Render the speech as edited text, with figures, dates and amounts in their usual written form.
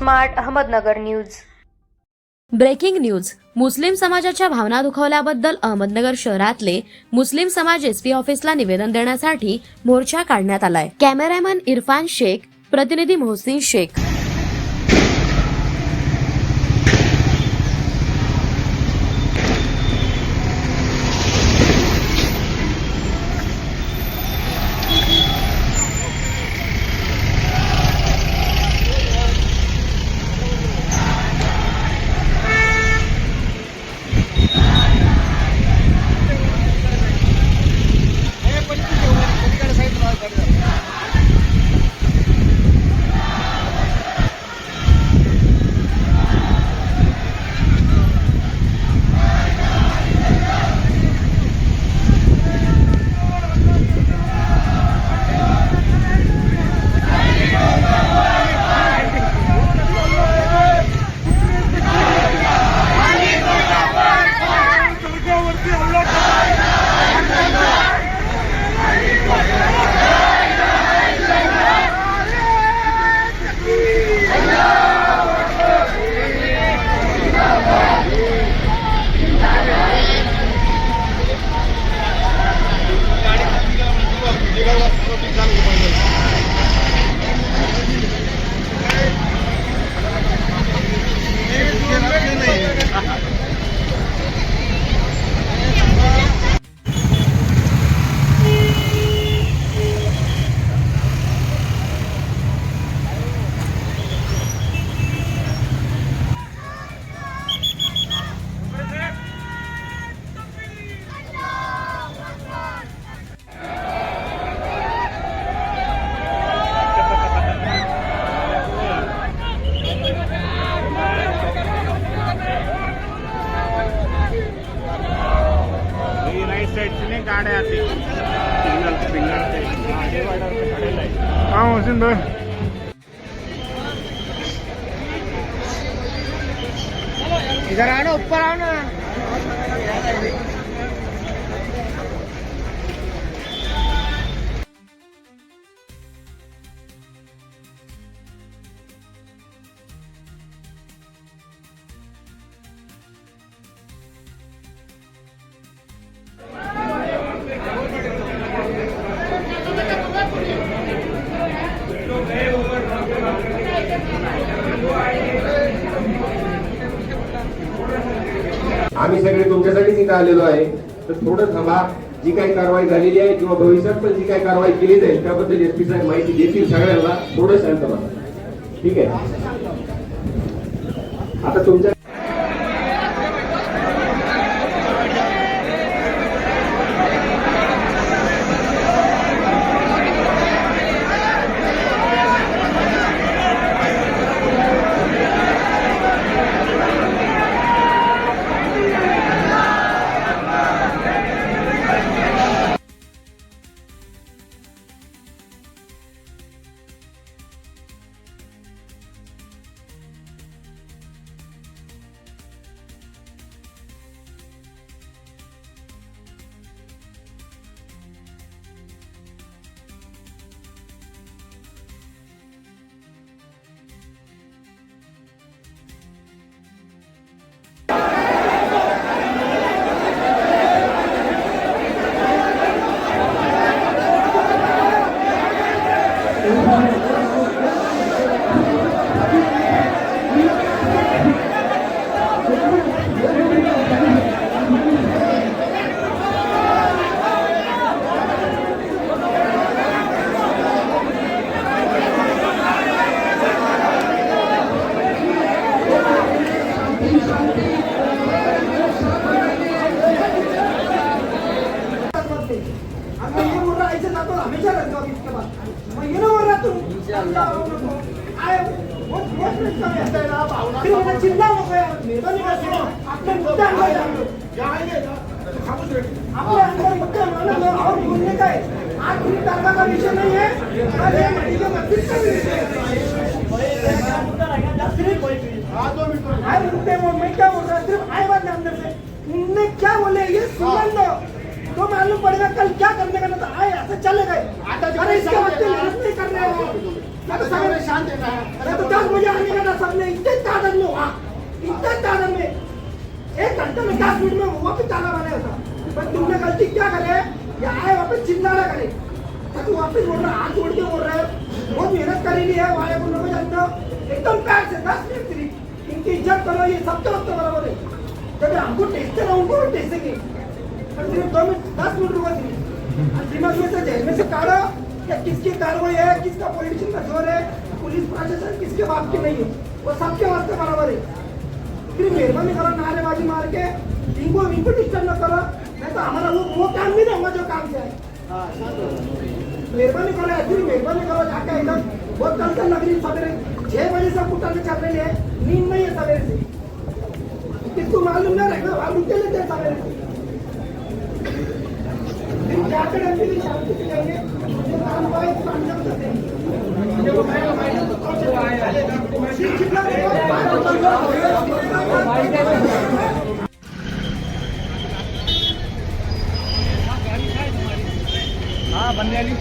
Smart Ahmednagar news. Breaking news. मुस्लिम समाजाच्या भावना दुखावल्याबद्दल अहमदनगर शहरातले मुस्लिम समाज एसपी ऑफिसला निवेदन देण्यासाठी मोर्चा काढण्यात आलाय. कॅमेरामॅन इरफान शेख, प्रतिनिधी मोहसिन शेख. गाड्या सिग्नल हाँ मोहसिन भाई इधर आओ ना, ऊपर आओ ना. आम्ही सगळे तुमच्यासाठीच इथं आलेलो आहे. तर थोडं थांबा. जी काही कारवाई झालेली आहे किंवा भविष्यात पण जी काही कारवाई केली जाईल त्याबद्दल एसपी साहेब माहिती देतील सगळ्यांना. थोडं शांत बसा. ठीक आहे. आता तुमच्या क्या बोले ये सुन लो तो मालूम पड़ेगा कल क्या करने का था। आए ऐसा चलेगा। अरे इसके वक्त नहीं कर रहे हो मैं तो सवेरे शांत रहता है। मैं तो 10 बजे आने का था सबने, इतने तादाद में वहाँ, इतने तादाद में 1 घंटे में 10 मिनट में वापस ताला बनाया था। पर तुमने गलती क्या करे, ये आए वापस चिल्लाना करे, तू वापस बोल रहा, हाथ जोड़ के बोल रहा है, बहुत मेहनत करेली है, वाले को लोग जानते हो, एकदम प्यार से 10 मिनट सिर्फ इनकी इज्जत करो, ये सबके वक्त बराबर है। जब हमको टेस्ट है उनको भी टेस्टेंगे, पर सिर्फ 2 मिनट 10 मिनट रुको सिर्फ। दिमाग में से जेल में से काढ़ो कि किसकी कार्रवाई है, किसका पॉलिटिशियन का जोर है, पुलिस प्रशासन किसके बाप की नहीं है, वो सबके वास्ते बराबर है। फिर मेहरबानी करो, नारेबाजी मार के इनको डिस्टर्ब न करो, नहीं तो हमारा वो काम नहीं रहूंगा जो काम से है। मेहरबानी करो, ऐसी मेहरबानी करो, जाके एकदम बहुत कल से नगरी सवेरे 6 बजे से कुत्ता से चल रही है, नींद नहीं है सवेरे से, किसको मालूम ना रहेगा, हम उठते लेते हैं सवेरे से। जाकर अपनी शांति से जाएंगे, जो काम हुआ है उसको अंजाम देते हैं। देखो मैं तो कौन से आया है, कितना हाँ बनने वाली